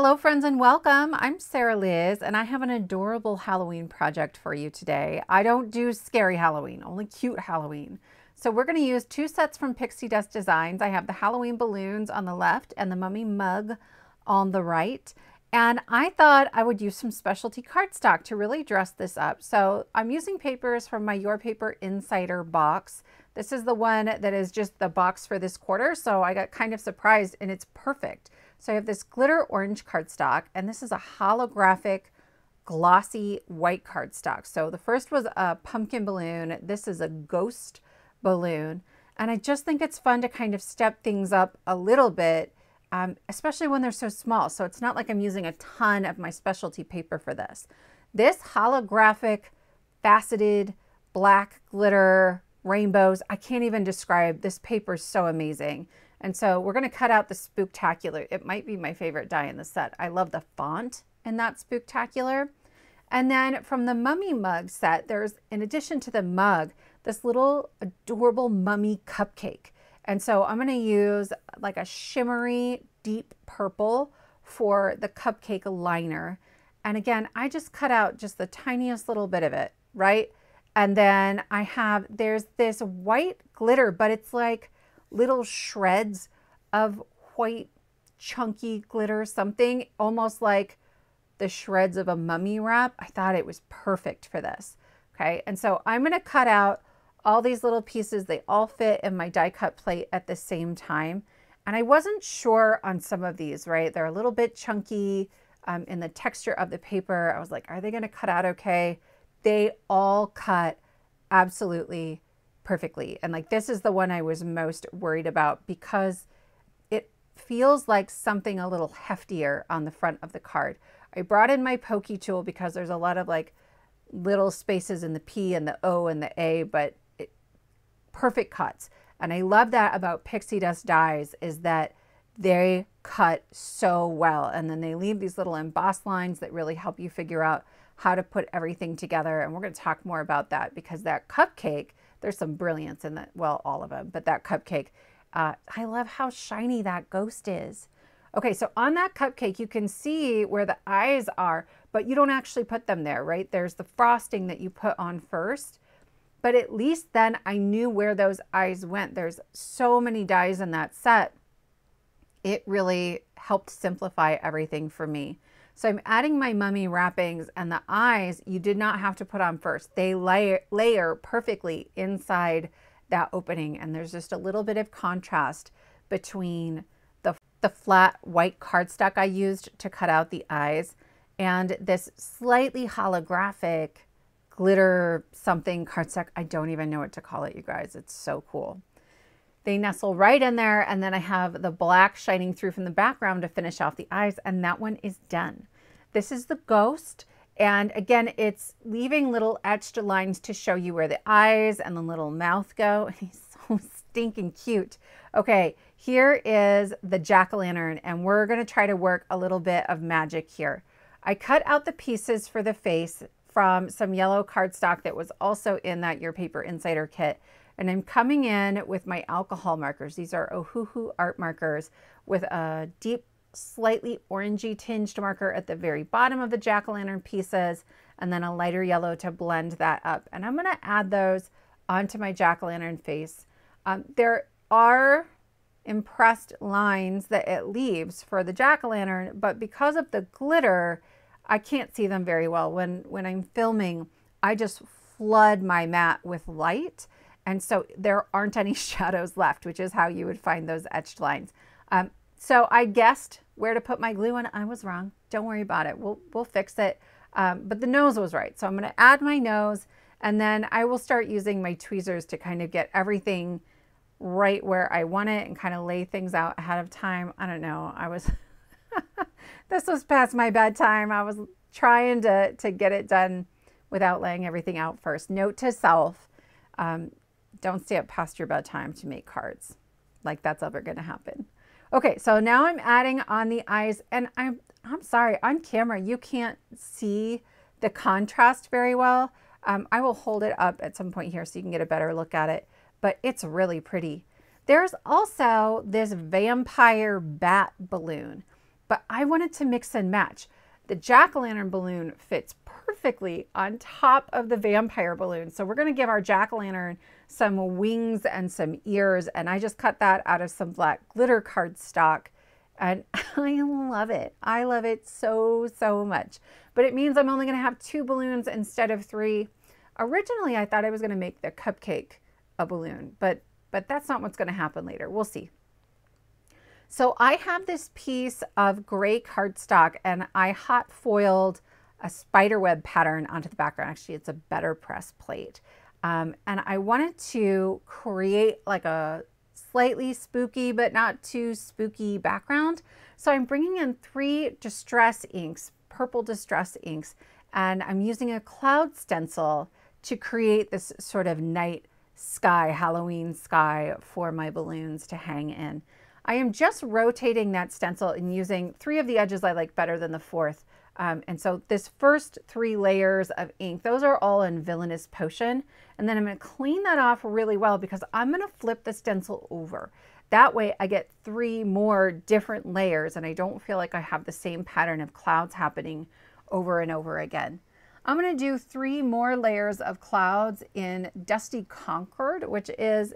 Hello friends and welcome. I'm Sarah Liz and I have an adorable Halloween project for you today. I don't do scary Halloween, only cute Halloween. So we're going to use two sets from Pixie Dust Designs. I have the Halloween balloons on the left and the mummy mug on the right. And I thought I would use some specialty cardstock to really dress this up. So I'm using papers from my Your Paper Insider box. This is the one that is just the box for this quarter. So I got kind of surprised and it's perfect. So I have this glitter orange cardstock, and this is a holographic glossy white cardstock. So the first was a pumpkin balloon. This is a ghost balloon. And I just think it's fun to kind of step things up a little bit, especially when they're so small. So it's not like I'm using a ton of my specialty paper for this. This holographic faceted black glitter rainbows, I can't even describe. This paper is so amazing. And so we're going to cut out the Spooktacular. It might be my favorite die in the set. I love the font in that Spooktacular. And then from the mummy mug set, there's, in addition to the mug, this little adorable mummy cupcake. And so I'm going to use like a shimmery deep purple for the cupcake liner. And again, I just cut out just the tiniest little bit of it, right? And then there's this white glitter, but it's like little shreds of white chunky glitter, something almost like the shreds of a mummy wrap. I thought it was perfect for this. Okay, and so I'm going to cut out all these little pieces. They all fit in my die cut plate at the same time. And I wasn't sure on some of these, right? They're a little bit chunky in the texture of the paper. I was like, are they going to cut out okay? They all cut absolutely perfectly. And like, this is the one I was most worried about because it feels like something a little heftier on the front of the card. I brought in my pokey tool because there's a lot of like little spaces in the P and the O and the A, but perfect cuts. And I love that about Pixie Dust dies is that they cut so well. And then they leave these little embossed lines that really help you figure out how to put everything together. And we're going to talk more about that because that cupcake, there's some brilliance in that, well, all of them, but that cupcake, I love how shiny that ghost is. Okay, so on that cupcake, you can see where the eyes are, but you don't actually put them there, right? There's the frosting that you put on first, but at least then I knew where those eyes went. There's so many dies in that set. It really helped simplify everything for me. So I'm adding my mummy wrappings, and the eyes you did not have to put on first. They layer perfectly inside that opening, and there's just a little bit of contrast between the flat white cardstock I used to cut out the eyes and this slightly holographic glitter something cardstock. I don't even know what to call it, you guys. It's so cool. They nestle right in there, and then I have the black shining through from the background to finish off the eyes, and that one is done. This is the ghost, and again, it's leaving little etched lines to show you where the eyes and the little mouth go. He's so stinking cute. Okay, here is the jack-o'-lantern, and we're going to try to work a little bit of magic here. I cut out the pieces for the face from some yellow cardstock that was also in that Your Paper Insider kit. And I'm coming in with my alcohol markers. These are Ohuhu art markers with a deep, slightly orangey tinged marker at the very bottom of the jack-o'-lantern pieces, and then a lighter yellow to blend that up. And I'm going to add those onto my jack-o'-lantern face. There are impressed lines that it leaves for the jack-o'-lantern, but because of the glitter, I can't see them very well. When I'm filming, I just flood my mat with light. And so there aren't any shadows left, which is how you would find those etched lines. So I guessed where to put my glue, and I was wrong. Don't worry about it. We'll fix it. But the nose was right. So I'm going to add my nose, and then I will start using my tweezers to kind of get everything right where I want it and kind of lay things out ahead of time. I don't know. This was past my bedtime. I was trying to get it done without laying everything out first. Note to self. Don't stay up past your bedtime to make cards. Like that's ever going to happen. Okay, so now I'm adding on the eyes, and I'm sorry, on camera you can't see the contrast very well. I will hold it up at some point here so you can get a better look at it, but it's really pretty. There's also this vampire bat balloon, but I wanted to mix and match. The jack-o'-lantern balloon fits perfectly on top of the vampire balloon. So we're going to give our jack-o'-lantern some wings and some ears. And I just cut that out of some black glitter cardstock. And I love it. I love it so, so much. But it means I'm only going to have 2 balloons instead of 3. Originally, I thought I was going to make the cupcake a balloon, but that's not what's going to happen later. We'll see. So I have this piece of gray cardstock and I hot foiled a spiderweb pattern onto the background. Actually, it's a BetterPress plate. And I wanted to create like a slightly spooky, but not too spooky background. So I'm bringing in 3 distress inks, purple distress inks, and I'm using a cloud stencil to create this sort of night sky, Halloween sky for my balloons to hang in. I am just rotating that stencil and using 3 of the edges I like better than the 4th. And so this first 3 layers of ink, those are all in Villainous Potion. And then I'm going to clean that off really well because I'm going to flip the stencil over. That way I get 3 more different layers and I don't feel like I have the same pattern of clouds happening over and over again. I'm going to do 3 more layers of clouds in Dusty Concord, which is,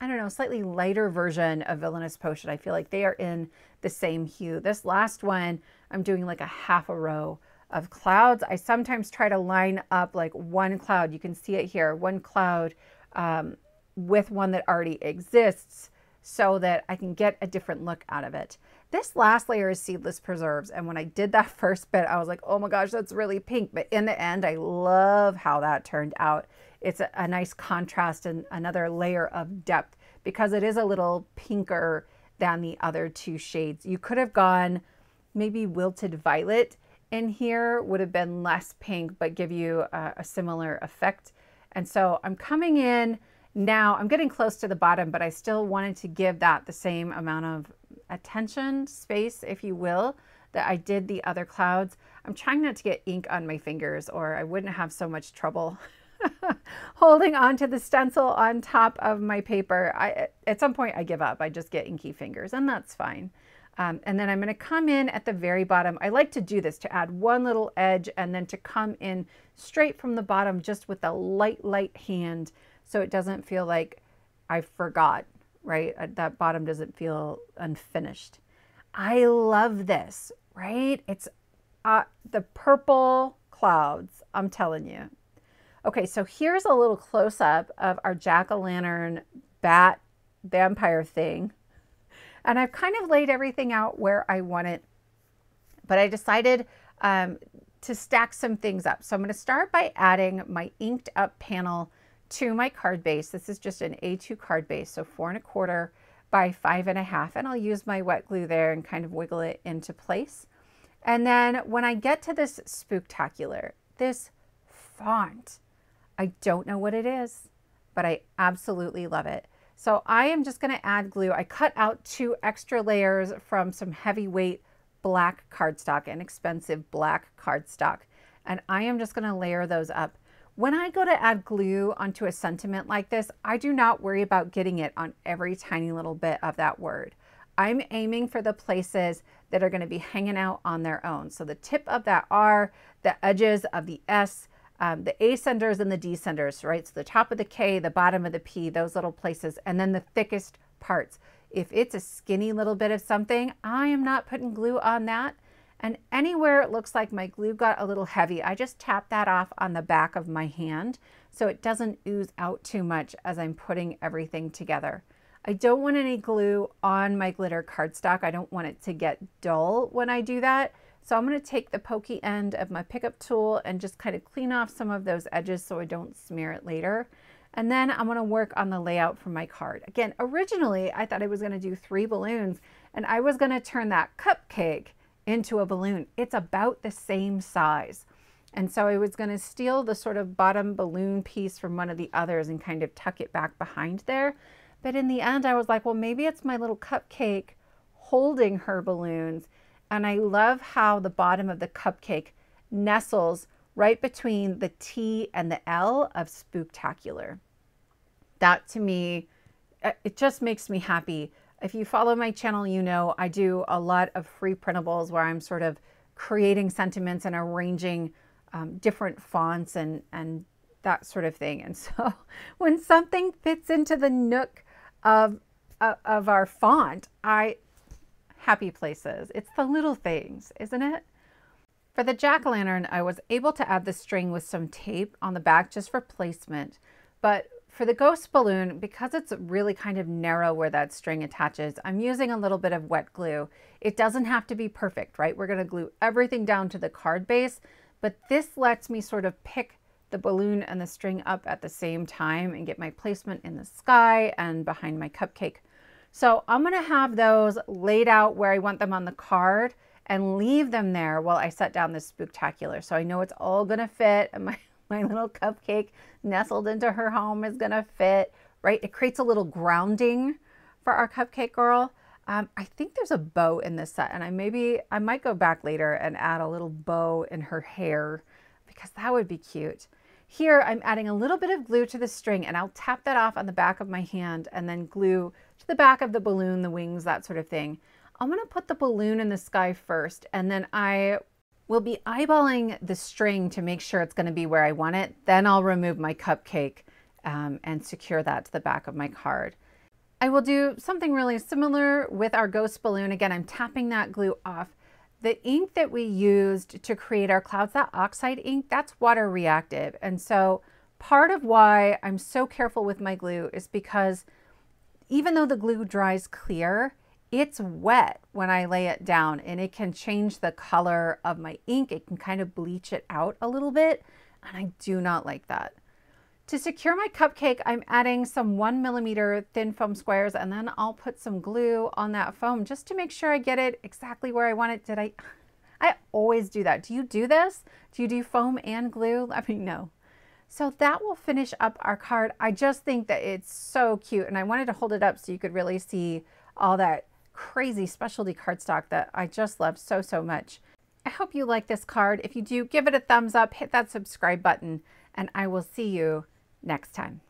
I don't know, slightly lighter version of Villainous Potion. I feel like they are in the same hue. This last one, I'm doing like a half a row of clouds. I sometimes try to line up like one cloud. You can see it here, one cloud with one that already exists so that I can get a different look out of it. This last layer is Seedless Preserves. And when I did that first bit, I was like, oh my gosh, that's really pink. But in the end, I love how that turned out. It's a nice contrast and another layer of depth because it is a little pinker than the other 2 shades. You could have gone maybe Wilted Violet in here, would have been less pink, but give you a similar effect. And so I'm coming in now, I'm getting close to the bottom, but I still wanted to give that the same amount of attention, space, if you will, that I did the other clouds. I'm trying not to get ink on my fingers or I wouldn't have so much trouble holding onto the stencil on top of my paper. At some point I give up. I just get inky fingers and that's fine. And then I'm going to come in at the very bottom. I like to do this to add one little edge and then to come in straight from the bottom just with a light hand so it doesn't feel like I forgot, right? That bottom doesn't feel unfinished. I love this, right? It's the purple clouds, I'm telling you. Okay, so here's a little close-up of our jack-o'-lantern bat vampire thing. And I've kind of laid everything out where I want it, but I decided to stack some things up. So I'm going to start by adding my inked up panel to my card base. This is just an A2 card base, so 4 1/4 by 5 1/2, and I'll use my wet glue there and kind of wiggle it into place. And then when I get to this Spooktacular, this font, I don't know what it is, but I absolutely love it. So I am just going to add glue. I cut out 2 extra layers from some heavyweight black cardstock, inexpensive black cardstock, and I am just going to layer those up. When I go to add glue onto a sentiment like this, I do not worry about getting it on every tiny little bit of that word. I'm aiming for the places that are going to be hanging out on their own. So the tip of that R, the edges of the S, the ascenders and the descenders, right? So the top of the K, the bottom of the P, those little places, and then the thickest parts. If it's a skinny little bit of something, I am not putting glue on that. And anywhere it looks like my glue got a little heavy, I just tap that off on the back of my hand so it doesn't ooze out too much as I'm putting everything together. I don't want any glue on my glitter cardstock. I don't want it to get dull when I do that. So I'm going to take the pokey end of my pickup tool and just kind of clean off some of those edges so I don't smear it later. And then I'm going to work on the layout for my card. Again, originally I thought I was going to do 3 balloons and I was going to turn that cupcake into a balloon. It's about the same size. And so I was going to steal the sort of bottom balloon piece from one of the others and kind of tuck it back behind there. But in the end, I was like, well, maybe it's my little cupcake holding her balloons. And I love how the bottom of the cupcake nestles right between the T and the L of Spooktacular. That to me, it just makes me happy. If you follow my channel, you know I do a lot of free printables where I'm sort of creating sentiments and arranging different fonts and that sort of thing. And so when something fits into the nook of our font, happy places. It's the little things, isn't it? For the jack-o'-lantern, I was able to add the string with some tape on the back just for placement. But for the ghost balloon, because it's really kind of narrow where that string attaches, I'm using a little bit of wet glue. It doesn't have to be perfect, right? We're going to glue everything down to the card base, but this lets me sort of pick the balloon and the string up at the same time and get my placement in the sky and behind my cupcake. So I'm going to have those laid out where I want them on the card and leave them there while I set down this spooktacular. So I know it's all going to fit, and my little cupcake nestled into her home is going to fit, right? It creates a little grounding for our cupcake girl. I think there's a bow in this set, and I might go back later and add a little bow in her hair because that would be cute. Here, I'm adding a little bit of glue to the string, and I'll tap that off on the back of my hand and then glue to the back of the balloon, the wings, that sort of thing. I'm going to put the balloon in the sky first, and then I will be eyeballing the string to make sure it's going to be where I want it. Then I'll remove my cupcake and secure that to the back of my card. I will do something really similar with our ghost balloon. Again, I'm tapping that glue off. The ink that we used to create our clouds, that Oxide ink, that's water reactive. And so part of why I'm so careful with my glue is because even though the glue dries clear, it's wet when I lay it down, and it can change the color of my ink. It can kind of bleach it out a little bit, and I do not like that. To secure my cupcake, I'm adding some 1mm thin foam squares, and then I'll put some glue on that foam just to make sure I get it exactly where I want it. I always do that. Do you do this? Do you do foam and glue? Let me know. So that will finish up our card. I just think that it's so cute, and I wanted to hold it up so you could really see all that crazy specialty cardstock that I just love so, so much. I hope you like this card. If you do, give it a thumbs up, hit that subscribe button, and I will see you next time.